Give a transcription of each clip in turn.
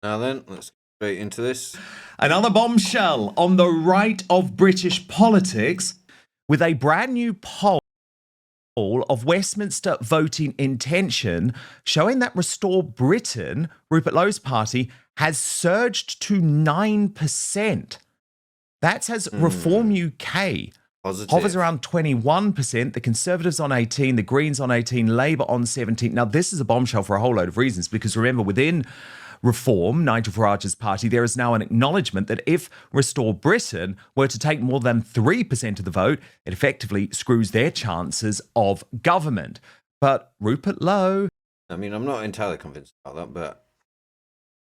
Now then, let's get straight into this. Another bombshell on the right of British politics, with a brand new poll of Westminster voting intention showing that Restore Britain, Rupert Lowe's party, has surged to 9%. That's as Reform UK hovers around 21%, the Conservatives on 18%, the Greens on 18%, Labour on 17%. Now, this is a bombshell for a whole load of reasons, because remember, within Reform, Nigel Farage's party, there is now an acknowledgement that if Restore Britain were to take more than 3% of the vote, it effectively screws their chances of government. But Rupert Lowe... I mean, I'm not entirely convinced about that, but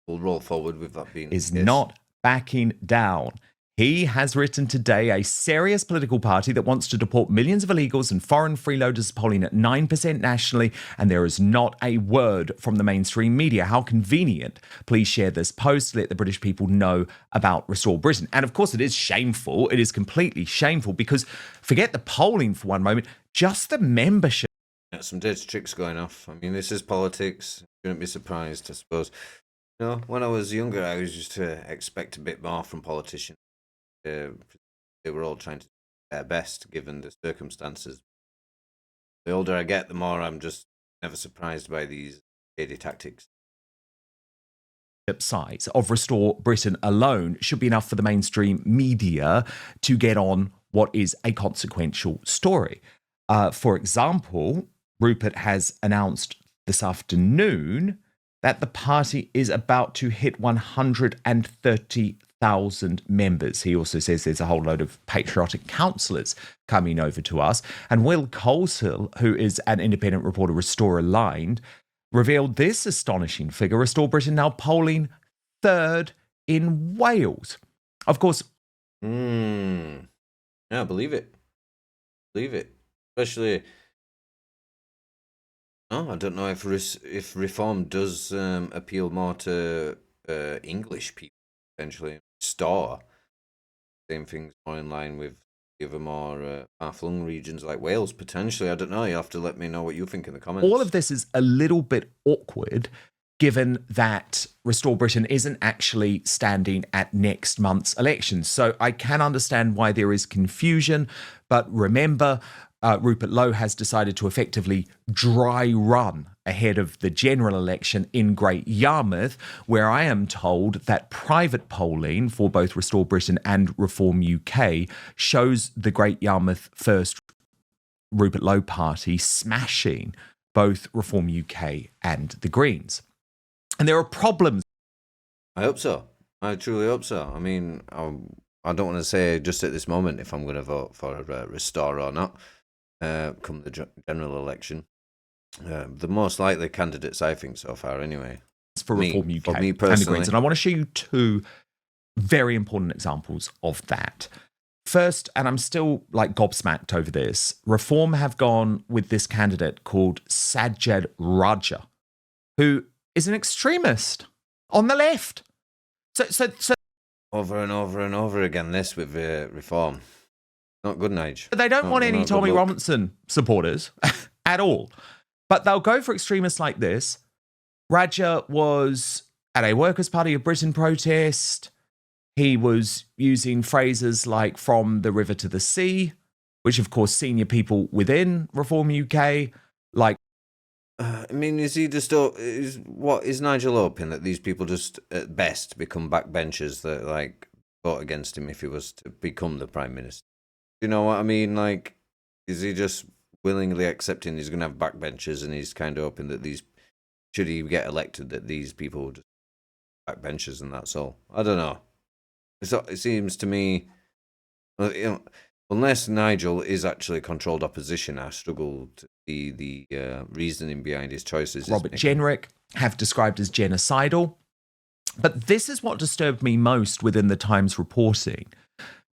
we'll roll forward with that being is not backing down. He has written today a serious political party that wants to deport millions of illegals and foreign freeloaders, polling at 9% nationally, and there is not a word from the mainstream media. How convenient. Please share this post, let the British people know about Restore Britain. And of course, it is shameful. It is completely shameful, because forget the polling for one moment, just the membership. Yeah, some dirty tricks going off. I mean, this is politics. Shouldn't be surprised, I suppose. You know, when I was younger, I used to expect a bit more from politicians. They were all trying to do their best given the circumstances. The older I get, the more I'm just never surprised by these shady tactics. Size of Restore Britain alone should be enough for the mainstream media to get on what is a consequential story. For example, Rupert has announced this afternoon that the party is about to hit 130,000 members. He also says there's a whole load of patriotic councillors coming over to us. And Will Coleshill, who is an independent reporter, Restore Aligned, revealed this astonishing figure: Restore Britain now polling third in Wales. Of course. Yeah, believe it. Believe it. Especially... Oh, I don't know if Reform does appeal more to English people, potentially. Restore. Same thing's more in line with the other more far-flung regions like Wales, potentially. I don't know. You'll have to let me know what you think in the comments. All of this is a little bit awkward, given that Restore Britain isn't actually standing at next month's elections. So I can understand why there is confusion. But remember, Rupert Lowe has decided to effectively dry run ahead of the general election in Great Yarmouth, where I am told that private polling for both Restore Britain and Reform UK shows the Great Yarmouth First Rupert Lowe party smashing both Reform UK and the Greens. And there are problems. I hope so. I truly hope so. I mean, I don't want to say just at this moment if I'm going to vote for Restore or not. Come the general election. The most likely candidates, I think, so far, anyway. For Reform UK for me and the personally. Greens. And I want to show you two very important examples of that. First, and I'm still like gobsmacked over this, Reform have gone with this candidate called Sajjad Raja, who is an extremist on the left. So over and over and over again, this with Reform. Not good, Nige. They don't want any Tommy Robinson supporters at all. But they'll go for extremists like this. Raja was at a Workers' Party of Britain protest. He was using phrases like "from the river to the sea," which, of course, senior people within Reform UK like. I mean, is he just... is Nigel hoping that these people just, at best, become backbenchers that, like, vote against him if he was to become the Prime Minister? You know what I mean? Like, is he just willingly accepting he's going to have backbenchers, and he's kind of hoping that these, should he get elected, that these people will just backbenchers and that's all? I don't know. It seems to me, you know, unless Nigel is actually controlled opposition, I struggle to see the reasoning behind his choices. Robert Jenrick have described as genocidal. But this is what disturbed me most within the Times reporting.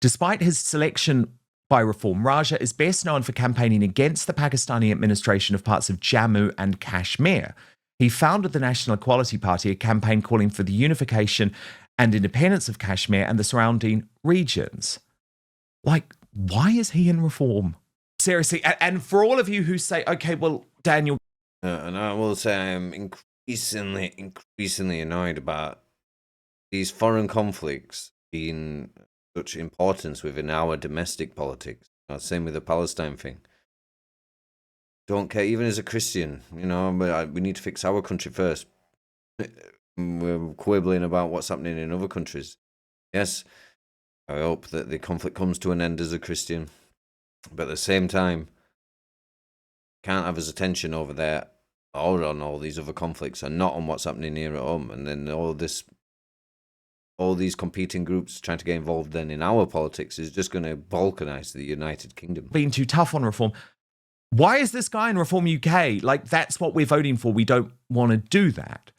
Despite his selection by Reform, Raja is best known for campaigning against the Pakistani administration of parts of Jammu and Kashmir. He founded the National Equality Party, a campaign calling for the unification and independence of Kashmir and the surrounding regions. Like, why is he in Reform? Seriously. And for all of you who say, okay, well, Daniel. And I will say I'm increasingly annoyed about these foreign conflicts being such importance within our domestic politics. Same with the Palestine thing. Don't care, even as a Christian, but we need to fix our country first. We're quibbling about what's happening in other countries. Yes, I hope that the conflict comes to an end as a Christian, but at the same time, can't have his attention over there or on all these other conflicts and not on what's happening here at home. And then all these competing groups trying to get involved then in our politics is just going to balkanize the United Kingdom. Being too tough on reform. Why is this guy in Reform UK? Like, that's what we're voting for. We don't want to do that.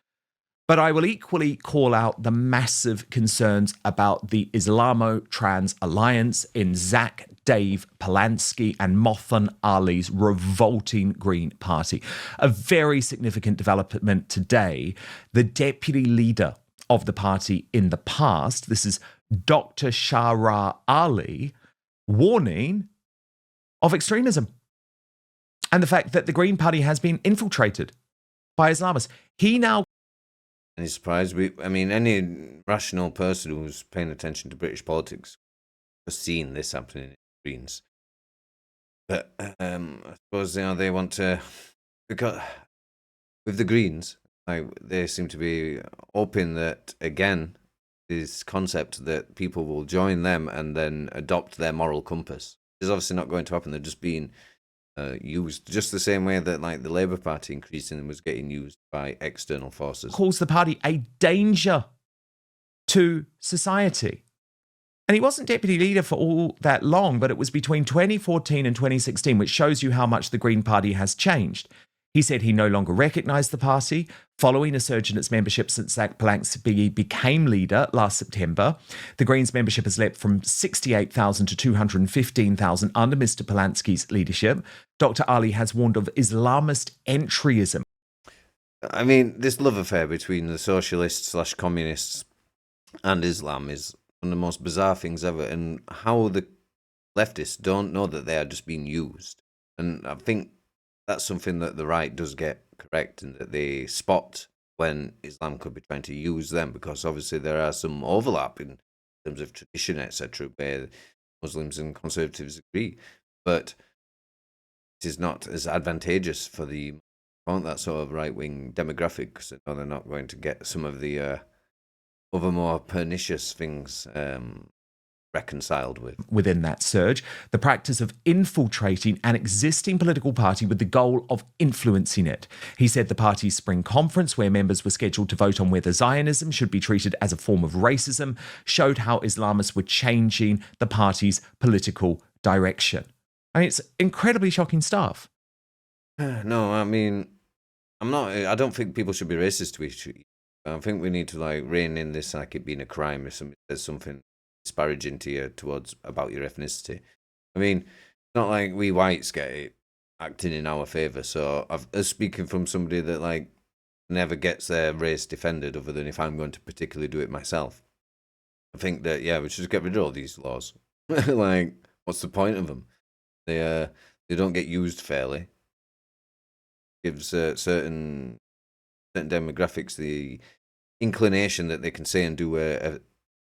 But I will equally call out the massive concerns about the Islamo-Trans Alliance in Zach, Dave Polanski and Mothan Ali's revolting Green Party. A very significant development today. The deputy leader of the party in the past, this is Dr. Shahrar Ali, warning of extremism and the fact that the Green Party has been infiltrated by Islamists. He now... Any surprise? Any rational person who's paying attention to British politics has seen this happening in the Greens. But I suppose they want to, because with the Greens, they seem to be hoping that again this concept that people will join them and then adopt their moral compass is obviously not going to happen. They're just being used just the same way that the Labour Party increasingly was getting used by external forces. Calls the party a danger to society. And he wasn't deputy leader for all that long, but it was between 2014 and 2016, which shows you how much the Green Party has changed. He said he no longer recognised the party, following a surge in its membership since Zach Polanski became leader last September. The Greens' membership has leapt from 68,000 to 215,000 under Mr. Polanski's leadership. Dr. Ali has warned of Islamist entryism. This love affair between the socialists/communists and Islam is one of the most bizarre things ever, and how the leftists don't know that they are just being used. And I think that's something that the right does get correct, and that they spot when Islam could be trying to use them, because obviously there are some overlap in terms of tradition, etc., where Muslims and conservatives agree, but it is not as advantageous for that sort of right-wing demographic, because they're not going to get some of the other more pernicious things reconciled with. Within that surge, the practice of infiltrating an existing political party with the goal of influencing it. He said the party's spring conference, where members were scheduled to vote on whether Zionism should be treated as a form of racism, showed how Islamists were changing the party's political direction. It's incredibly shocking stuff. No, I don't think people should be racist to each other. I think we need to rein in this like it being a crime if somebody says something disparaging to you about your ethnicity. It's not like we whites get it acting in our favour. So speaking from somebody that never gets their race defended, other than if I'm going to particularly do it myself, I think that we should just get rid of all these laws. What's the point of them? They don't get used fairly. Gives certain demographics the inclination that they can say and do whatever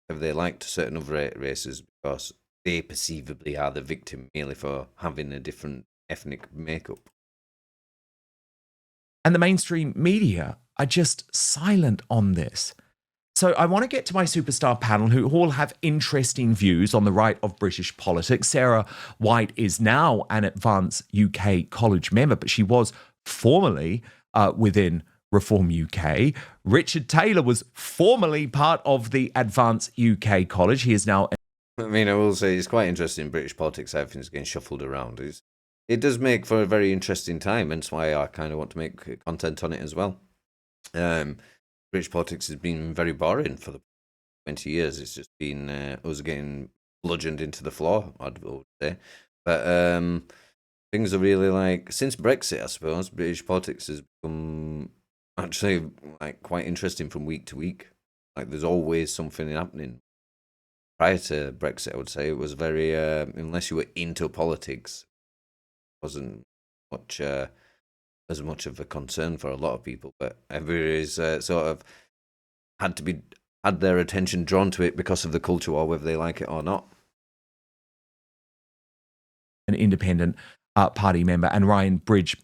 they like to certain other races, because they perceivably are the victim merely for having a different ethnic makeup. And the mainstream media are just silent on this. So I want to get to my superstar panel, who all have interesting views on the right of British politics. Sarah White is now an Advance UK college member, but she was formerly within Reform UK. Richard Taylor was formerly part of the Advance UK College. He is now... I will say it's quite interesting in British politics. Everything's getting shuffled around. It does make for a very interesting time, and that's why I kind of want to make content on it as well. British politics has been very boring for the 20 years. It's just been us getting bludgeoned into the floor, I would say. But things are really since Brexit, I suppose, British politics has become actually quite interesting from week to week. There's always something happening. Prior to Brexit, I would say it was very unless you were into politics, it wasn't much as much of a concern for a lot of people. But everybody is sort of had had their attention drawn to it because of the culture war, whether they like it or not. An independent party member, and Ryan Bridge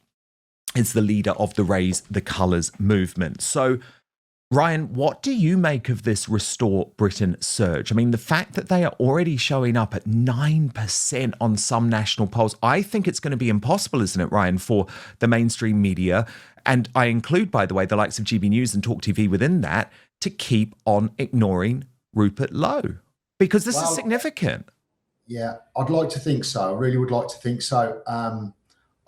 is the leader of the Raise the Colours movement. So, Ryan, what do you make of this Restore Britain surge? I mean, the fact that they are already showing up at 9% on some national polls, I think it's going to be impossible, isn't it, Ryan, for the mainstream media, and I include, by the way, the likes of GB News and Talk TV within that, to keep on ignoring Rupert Lowe? Because this is significant. Yeah, I'd like to think so. I really would like to think so.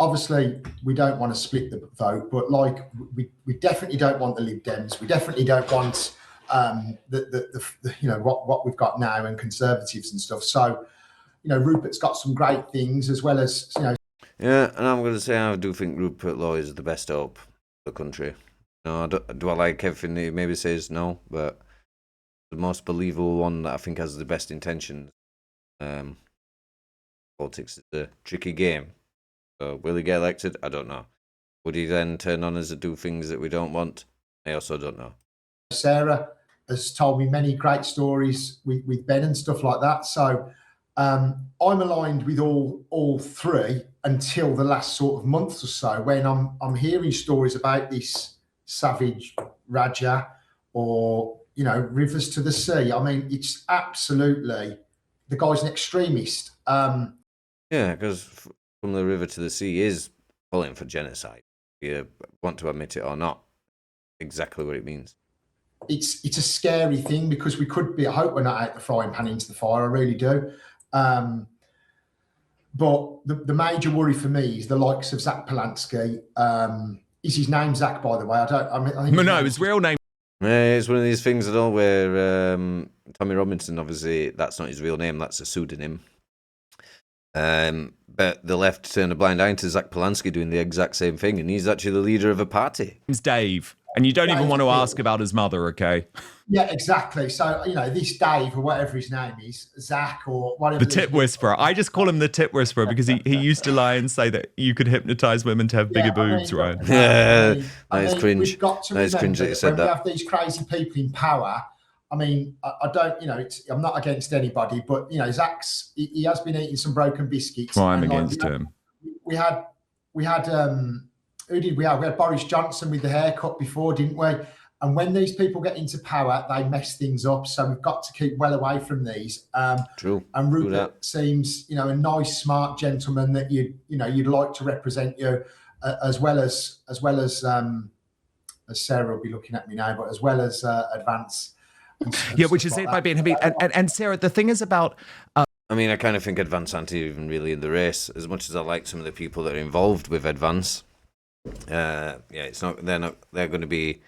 Obviously, we don't want to split the vote, but like we definitely don't want the Lib Dems. We definitely don't want the you know what we've got now and Conservatives and stuff. So, you know, Rupert's got some great things as well as, you know. Yeah, and I'm going to say I do think Rupert Lowe is the best hope for the country. No, do I like everything he maybe says? No, but the most believable one that I think has the best intentions. Politics is a tricky game. So will he get elected? I don't know. Would he then turn on us and do things that we don't want? I also don't know. Sarah has told me many great stories with Ben and stuff like that. So I'm aligned with all three until the last sort of month or so, when I'm hearing stories about this Savage Raja or, you know, Rivers to the Sea. I mean, it's absolutely, the guy's an extremist. Yeah, because from the river to the sea is calling for genocide. You want to admit it or not, exactly what it means. It's a scary thing because we could be, I hope we're not out the frying pan into the fire, I really do. But the major worry for me is the likes of Zach Polanski. Is his name Zach, by the way? I think No, his real name. Yeah, it's one of these things at all where Tommy Robinson, obviously, that's not his real name, that's a pseudonym. But the left turned a blind eye to Zach Polanski doing the exact same thing, and he's actually the leader of a party. It's Dave, and you don't even want to ask about his mother, okay? Yeah, exactly. So, you know, this Dave or whatever his name is, Zach or whatever. The Tit Whisperer. I just call him the Tit Whisperer because he used to lie and say that you could hypnotise women to have bigger boobs, right? Yeah, that is cringe. We've got to remember cringe that you said when that. we have these crazy people in power. I mean, I don't, you know, I'm not against anybody, but, you know, he has been eating some broken biscuits. Well, I'm against him. We had, who did we have? We had Boris Johnson with the haircut before, didn't we? And when these people get into power, they mess things up. So we've got to keep well away from these. True. And Rupert seems, you know, a nice, smart gentleman that you'd like to represent you, as well as Sarah will be looking at me now, but as well as Advance. Yeah, which is it by being Habib. And Sarah, the thing is about. I mean, I kind of think Advance aren't even really in the race, as much as I like some of the people that are involved with Advance. Yeah, it's not. They're going to be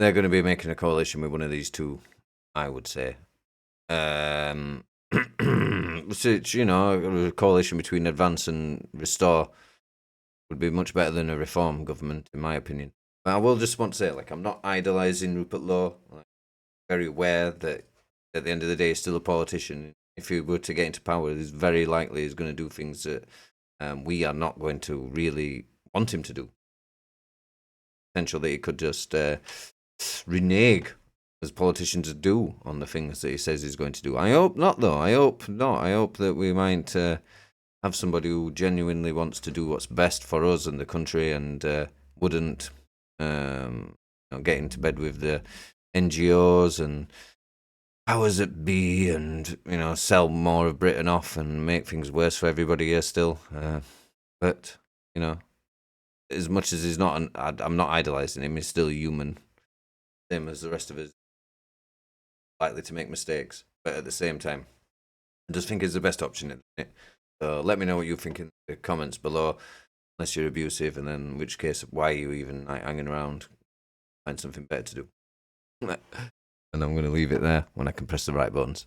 making a coalition with one of these two, I would say. Which, you know, a coalition between Advance and Restore would be much better than a Reform government, in my opinion. But I will just want to say, like, I'm not idolising Rupert Lowe. Like, very aware that at the end of the day, he's still a politician. If he were to get into power, it's very likely he's going to do things that we are not going to really want him to do. Potential that he could just renege, as politicians do, on the things that he says he's going to do. I hope not, though. I hope not. I hope that we might have somebody who genuinely wants to do what's best for us and the country, and wouldn't get into bed with the NGOs and powers that be, and, you know, sell more of Britain off and make things worse for everybody here still. But, you know, as much as he's not, I'm not idolising him, he's still human. Same as the rest of us, likely to make mistakes, but at the same time, I just think it's the best option, isn't it? So let me know what you think in the comments below, unless you're abusive, and then in which case, why are you even hanging around? Find something better to do. And I'm going to leave it there when I can press the right buttons.